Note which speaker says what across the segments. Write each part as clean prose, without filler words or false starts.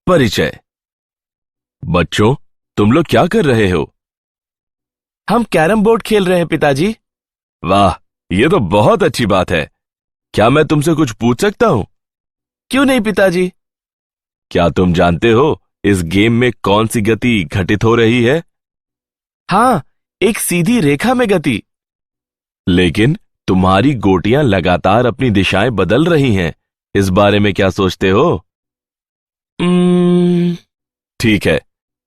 Speaker 1: परिचय। बच्चों, तुम लोग क्या कर रहे हो?
Speaker 2: हम कैरम बोर्ड खेल रहे हैं पिताजी।
Speaker 1: वाह, ये तो बहुत अच्छी बात है। क्या मैं तुमसे कुछ पूछ सकता हूं?
Speaker 2: क्यों नहीं पिताजी।
Speaker 1: क्या तुम जानते हो इस गेम में कौन सी गति घटित हो रही है?
Speaker 2: हाँ, एक सीधी रेखा में गति।
Speaker 1: लेकिन तुम्हारी गोटियां लगातार अपनी दिशाएं बदल रही हैं। इस बारे में क्या सोचते हो? ठीक है,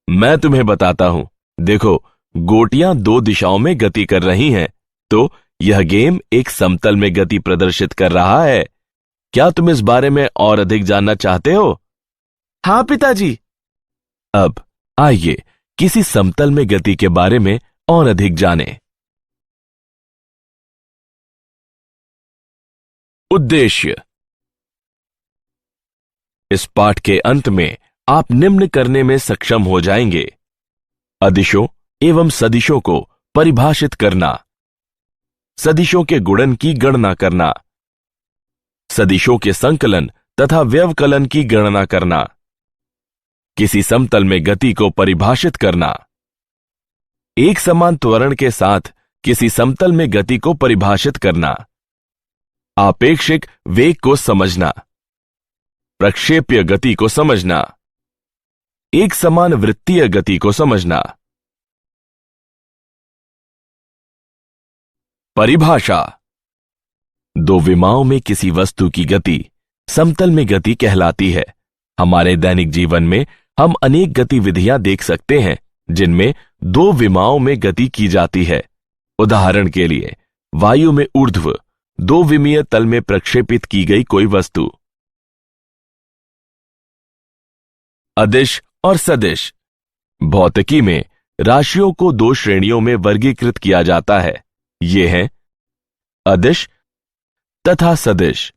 Speaker 1: मैं तुम्हें बताता हूं। देखो, गोटियां दो दिशाओं में गति कर रही हैं, तो यह गेम एक समतल में गति प्रदर्शित कर रहा है। क्या तुम इस बारे में और अधिक जानना चाहते हो?
Speaker 2: हाँ पिताजी।
Speaker 1: अब आइए किसी समतल में गति के बारे में और अधिक जानें। उद्देश्य। इस पाठ के अंत में आप निम्न करने में सक्षम हो जाएंगे: अदिशों एवं सदिशों को परिभाषित करना, सदिशों के गुणन की गणना करना, सदिशों के संकलन तथा व्यवकलन की गणना करना, किसी समतल में गति को परिभाषित करना, एक समान त्वरण के साथ किसी समतल में गति को परिभाषित करना, आपेक्षिक वेग को समझना, प्रक्षेप्य गति को समझना, एक समान वृत्तीय गति को समझना। परिभाषा। दो विमाओं में किसी वस्तु की गति समतल में गति कहलाती है। हमारे दैनिक जीवन में हम अनेक गतिविधियां देख सकते हैं जिनमें दो विमाओं में गति की जाती है। उदाहरण के लिए, वायु में ऊर्ध्व दो विमीय तल में प्रक्षेपित की गई कोई वस्तु। अदिश और सदिश। भौतिकी में राशियों को दो श्रेणियों में वर्गीकृत किया जाता है। ये हैं अदिश तथा सदिश।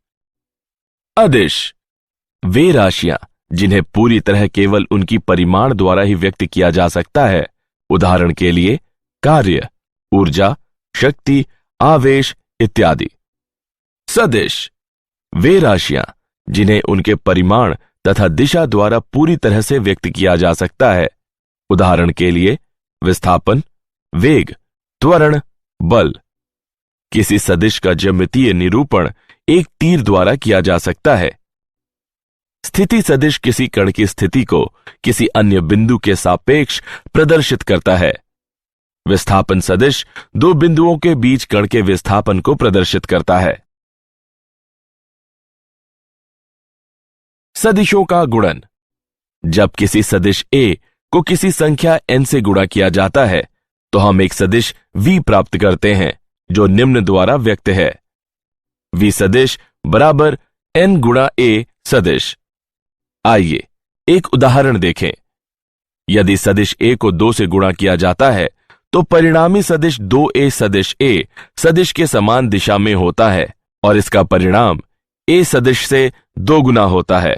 Speaker 1: अदिश वे राशियां जिन्हें पूरी तरह केवल उनकी परिमाण द्वारा ही व्यक्त किया जा सकता है। उदाहरण के लिए, कार्य, ऊर्जा, शक्ति, आवेश इत्यादि। सदिश वे राशियां जिन्हें उनके परिमाण तथा दिशा द्वारा पूरी तरह से व्यक्त किया जा सकता है। उदाहरण के लिए, विस्थापन, वेग, त्वरण, बल। किसी सदिश का ज्यामितीय निरूपण एक तीर द्वारा किया जा सकता है। स्थिति सदिश किसी कण की स्थिति को किसी अन्य बिंदु के सापेक्ष प्रदर्शित करता है। विस्थापन सदिश दो बिंदुओं के बीच कण के विस्थापन को प्रदर्शित करता है। सदिशों का गुणन। जब किसी सदिश a को किसी संख्या n से गुणा किया जाता है तो हम एक सदिश v प्राप्त करते हैं जो निम्न द्वारा व्यक्त है: v सदिश बराबर n गुणा a सदिश। आइए एक उदाहरण देखें। यदि सदिश a को 2 से गुणा किया जाता है तो परिणामी सदिश 2a सदिश a सदिश के समान दिशा में होता है और इसका परिणाम a सदिश से 2 गुना होता है।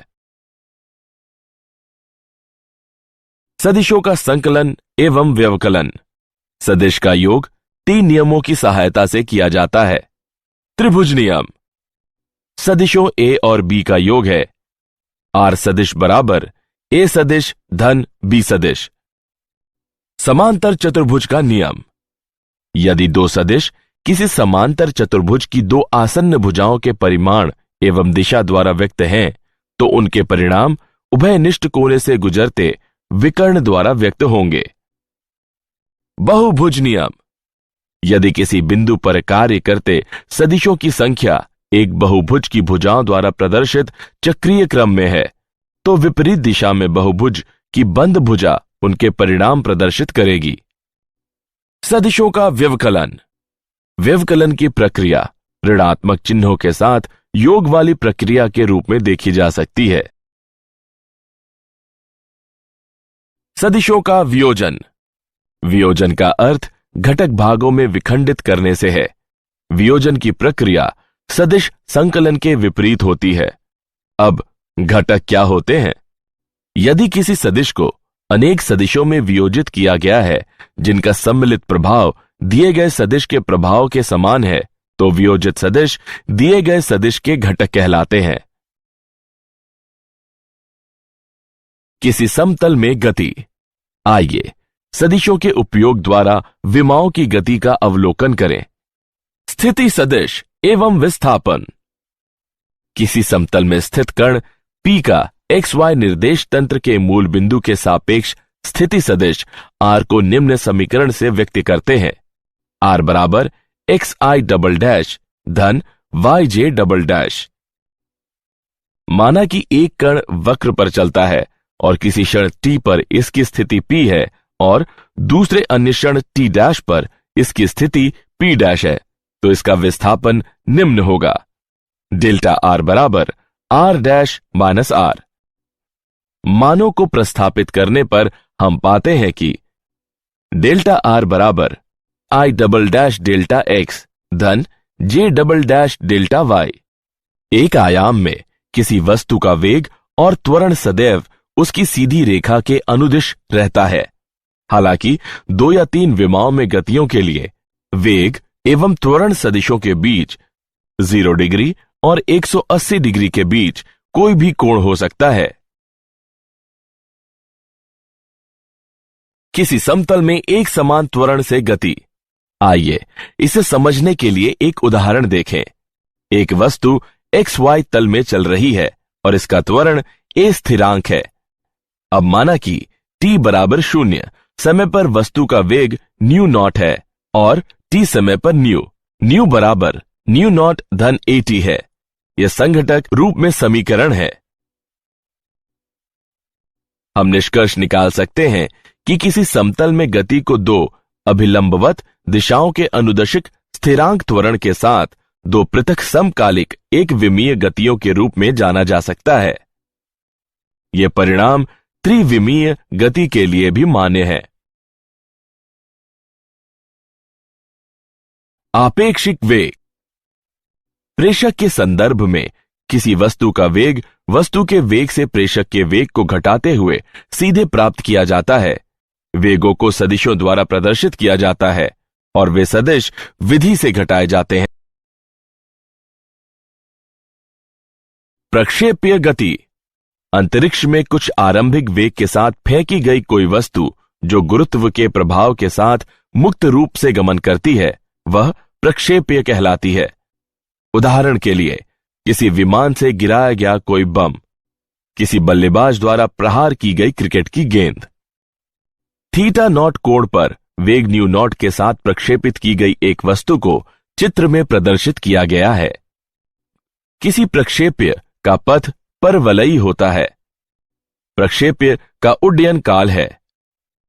Speaker 1: सदिशों का संकलन एवं व्यवकलन। सदिश का योग 3 नियमों की सहायता से किया जाता है। त्रिभुज नियम। सदिशों a और b का योग है r सदिश बराबर a सदिश धन b सदिश। समांतर चतुर्भुज का नियम। यदि दो सदिश किसी समांतर चतुर्भुज की दो आसन्न भुजाओं के परिमाण एवं दिशा द्वारा व्यक्त हैं तो उनके परिणाम उभयनिष्ठ कोने से गुजरते विकर्ण द्वारा व्यक्त होंगे। बहुभुज नियम। यदि किसी बिंदु पर कार्य करते सदिशों की संख्या एक बहुभुज की भुजाओं द्वारा प्रदर्शित चक्रीय क्रम में है तो विपरीत दिशा में बहुभुज की बंद भुजा उनके परिणाम प्रदर्शित करेगी। सदिशों का व्यवकलन। व्यवकलन की प्रक्रिया ऋणात्मक चिन्हों के साथ योग वाली प्रक्रिया के रूप में देखी जा सकती है। सदिशों का वियोजन। वियोजन का अर्थ घटक भागों में विखंडित करने से है। वियोजन की प्रक्रिया सदिश संकलन के विपरीत होती है। अब घटक क्या होते हैं? यदि किसी सदिश को अनेक सदिशों में वियोजित किया गया है जिनका सम्मिलित प्रभाव दिए गए सदिश के प्रभाव के समान है तो वियोजित सदिश दिए गए सदिश के घटक कहलाते हैं। किसी समतल में गति। आइए सदिशों के उपयोग द्वारा विमाओं की गति का अवलोकन करें। स्थिति सदिश एवं विस्थापन। किसी समतल में स्थित कण P का XY निर्देश तंत्र के मूल बिंदु के सापेक्ष स्थिति सदिश R को निम्न समीकरण से व्यक्त करते हैं। R बराबर XI डबल डैश धन YJ डबल डैश। माना कि एक कण वक्र पर चलता है और किसी क्षण t पर इसकी स्थिति P है और दूसरे अन्य क्षण t डैश पर इसकी स्थिति P डैश है, तो इसका विस्थापन निम्न होगा। डेल्टा R बराबर R डैश माइनस R। मानों को प्रतिस्थापित करने पर हम पाते हैं कि डेल्टा R बराबर I double dash delta X धन J double dash delta Y। एक आयाम में किसी वस्तु का वेग और त्वरण सदैव उसकी सीधी रेखा के अनुदिश रहता है। हालांकि 2 या 3 विमाओं में गतियों के लिए वेग एवं त्वरण सदिशों के बीच 0 डिग्री और 180 डिग्री के बीच कोई भी कोण हो सकता है। किसी समतल में एक समान त्वरण से गति। आइए इसे समझने के लिए एक उदाहरण देखें। एक वस्तु XY तल में चल रही है और इसका त्वरण a स्थिरांक है। अब माना कि t बराबर 0 समय पर वस्तु का वेग न्यू नॉट है और t समय पर न्यू बराबर न्यू नॉट धन at है। यह संघटक रूप में समीकरण है। हम निष्कर्ष निकाल सकते हैं कि किसी समतल में गति को 2 अभिलंबवत दिशाओं के अनुदैर्ध्य स्थिरांक त्वरण के साथ 2 पृथक समकालिक एक विमीय गतियों के रूप में जाना जा सकता है। यह परिणाम त्रिविमीय गति के लिए भी मान्य है। आपेक्षिक वेग। प्रेषक के संदर्भ में किसी वस्तु का वेग वस्तु के वेग से प्रेषक के वेग को घटाते हुए सीधे प्राप्त किया जाता है। वेगों को सदिशों द्वारा प्रदर्शित किया जाता है और वे सदिश विधि से घटाए जाते हैं। प्रक्षेपीय गति। अंतरिक्ष में कुछ आरंभिक वेग के साथ फेंकी गई कोई वस्तु जो गुरुत्व के प्रभाव के साथ मुक्त रूप से गमन करती है, वह प्रक्षेपीय कहलाती है। उदाहरण के लिए किसी विमान से गिराया गया कोई बम, किसी बल्लेबाज द्वारा प्रहार की गई क्रिकेट की गेंद। थीटा नॉट कोण पर वेग न्यू नॉट के साथ प्रक्षेपित की गई एक वस्तु को चित्र में प्रदर्शित किया गया है। किसी प्रक्षेप्य का पथ परवलयी होता है। प्रक्षेप्य का उड्डयन काल है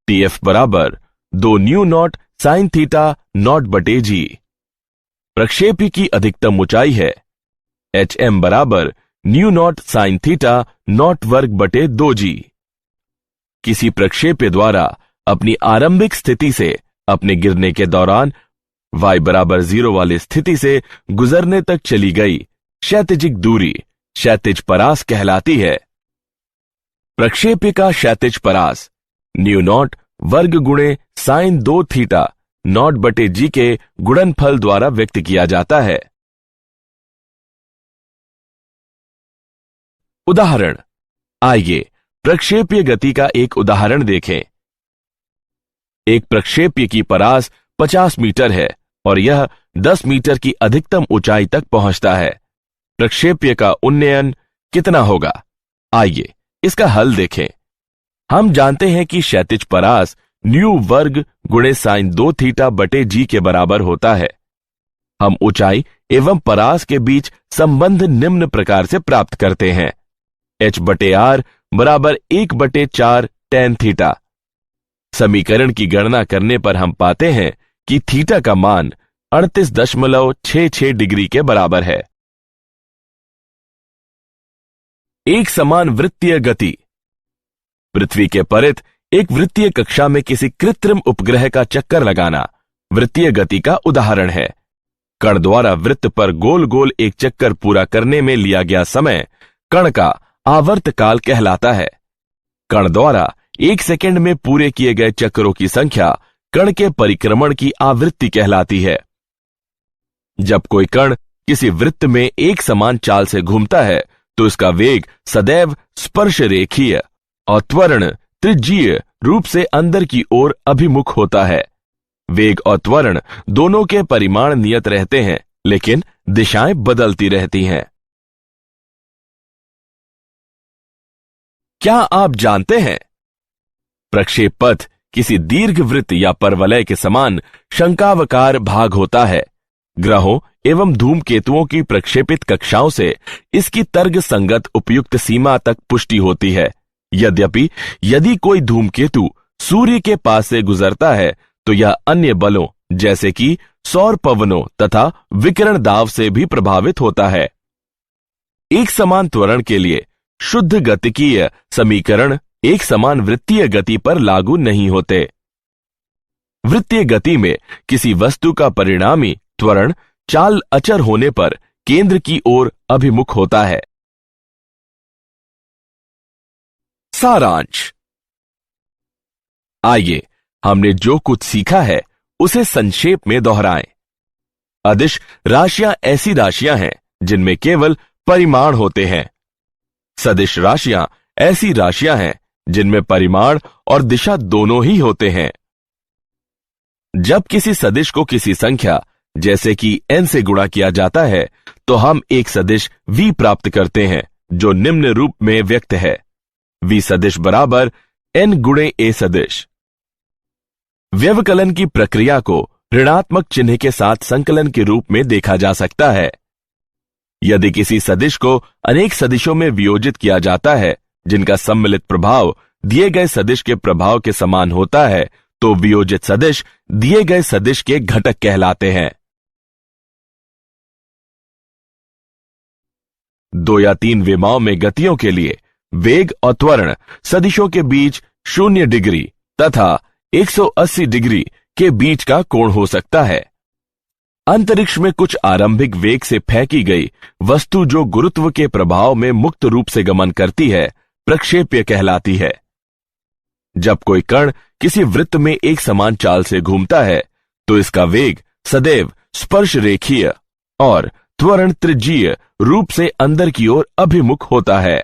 Speaker 1: TF बराबर 2 new not sine theta naught बटे जी। प्रक्षेप्य की अधिकतम ऊंचाई है HM बराबर new not sine theta naught वर्ग बटे 2g। किसी प्रक्षेप्य द्वारा अपनी आरंभिक स्थिति से अपने गिरने के दौरान y बराबर 0 वाली स्थिति से गुजरने तक चली गई क्षैतिजिक दूरी क्षैतिज परास कहलाती है। प्रक्षेप्य का क्षैतिज परास न्यू नॉट वर्ग गुणे साइन 2 थीटा नॉट बटे जी के गुणनफल द्वारा व्यक्त किया जाता है। उदाहरण। आइए प्रक्षेपीय गति का एक उदाहरण देखें। एक प्रक्षेप्य की परास 50 मीटर है और यह 10 मीटर की अधिकतम ऊंचाई तक पहुंचता है। प्रक्षेप्य का उन्नयन कितना होगा? आइए इसका हल देखें। हम जानते हैं कि क्षैतिज परास न्यू वर्ग गुणे साइन 2 थीटा बटे जी के बराबर होता है। हम ऊंचाई एवं परास के बीच संबंध निम्न प्रकार से प्राप्त करते हैं। H बटे आर बराबर 1 बटे 4 tan थीटा। समीकरण की गणना करने पर हम पाते हैं कि थीटा का मान 38.66 डिग्री के बराबर है। एक समान वृत्तीय गति। पृथ्वी के परित एक वृत्तीय कक्षा में किसी कृत्रिम उपग्रह का चक्कर लगाना वृत्तीय गति का उदाहरण है। कण द्वारा वृत्त पर गोल गोल एक चक्कर पूरा करने में लिया गया समय कण का आवर्त काल कहलाता है। कण द्वारा 1 सेकंड में पूरे किए गए चक्रों की संख्या कण के परिक्रमण की आवृत्ति कहलाती है। जब कोई कण किसी वृत्त में एक समान चाल से घूमता है तो इसका वेग सदैव स्पर्श रेखीय और त्वरण त्रिज्यीय रूप से अंदर की ओर अभिमुख होता है। वेग और त्वरण दोनों के परिमाण नियत रहते हैं, लेकिन दिशाएं बदलती रहती हैं। क्या आप जानते हैं, प्रक्षेप पथ किसी दीर्घवृत्त या परवलय के समान शंक्वाकार भाग होता है। ग्रहों एवं धूमकेतुओं की प्रक्षेपित कक्षाओं से इसकी तर्क संगत उपयुक्त सीमा तक पुष्टि होती है। यद्यपि यदि कोई धूमकेतु सूर्य के पास से गुजरता है तो यह अन्य बलों जैसे कि सौर पवनों तथा विकिरण दाब से भी प्रभावित होता है। एक समान त्वरण के लिए शुद्ध गतिकीय समीकरण एक समान वृत्तीय गति पर लागू नहीं होते। वृत्तीय गति में किसी वस्तु का परिणामी त्वरण चाल अचर होने पर केंद्र की ओर अभिमुख होता है। सारांश। आइए हमने जो कुछ सीखा है उसे संक्षेप में दोहराएं। अदिश राशियां ऐसी राशियां हैं जिनमें केवल परिमाण होते हैं। सदिश राशियां ऐसी राशियां हैं जिनमें परिमाण और दिशा दोनों ही होते हैं। जब किसी सदिश को किसी संख्या जैसे कि n से गुणा किया जाता है तो हम एक सदिश v प्राप्त करते हैं, जो निम्न रूप में व्यक्त है: v सदिश बराबर n गुणे a सदिश। व्यवकलन की प्रक्रिया को ऋणात्मक चिन्ह के साथ संकलन के रूप में देखा जा सकता है। यदि किसी सदिश को अनेक सदिशों में वियोजित किया जाता है जिनका सम्मिलित प्रभाव दिए गए सदिश के प्रभाव के समान होता है, तो वियोजित सदिश दिए गए सदिश के घटक कहलाते हैं। 2 या 3 विमाओं में गतियों के लिए वेग और त्वरण सदिशों के बीच 0 डिग्री तथा 180 डिग्री के बीच का कोण हो सकता है। अंतरिक्ष में कुछ आरंभिक वेग से फेंकी गई वस्तु जो गुरुत्व के प्रभाव में मुक्त रूप से गमन करती है, प्रक्षेप्य कहलाती है। जब कोई कण किसी वृत्त में एक समान चाल से घूमता है तो इसका वेग सदैव स्पर्श रेखीय और त्वरण त्रिज्यीय रूप से अंदर की ओर अभिमुख होता है।